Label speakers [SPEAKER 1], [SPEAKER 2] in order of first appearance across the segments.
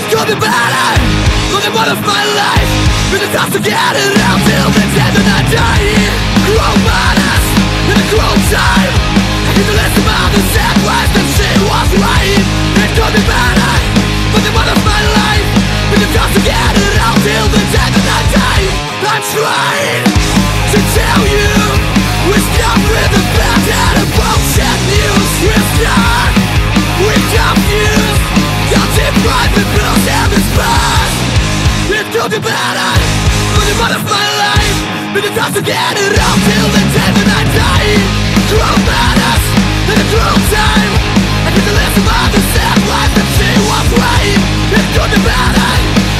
[SPEAKER 1] could be better, but the one of my life. Been the time to get it out till the end of the day. Cruel madness in a cruel time. I can listen about the sad words that she was right. It could be better, but the one of my life. Been the time to get it out till the end of the day. I'm trying to tell you, we're stuck with the bad and the bullshit news. We're stuck, we're confused. You're deprived with bills and this past. It could be better, but the one of my life. Been the time to get it out till the end of the day. Cruel madness in a cruel time. I get to listen about the sad life that she was right. It could be better,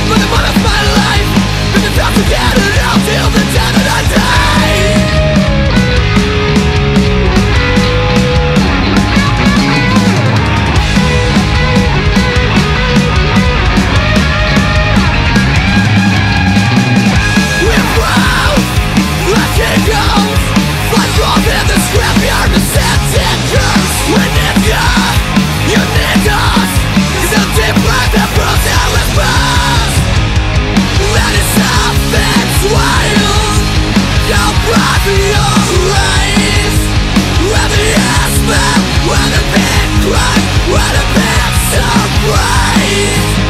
[SPEAKER 1] but the one of my life. Been the time to get it out till the end of the day. We're proud, like it goes. Like wrong in the scrapyard, the scented curse. We need God, you need us. It's a deep breath that proves our response. That is something wild. Your breath, your race. When the aspen, when the big cry, when the big surprise.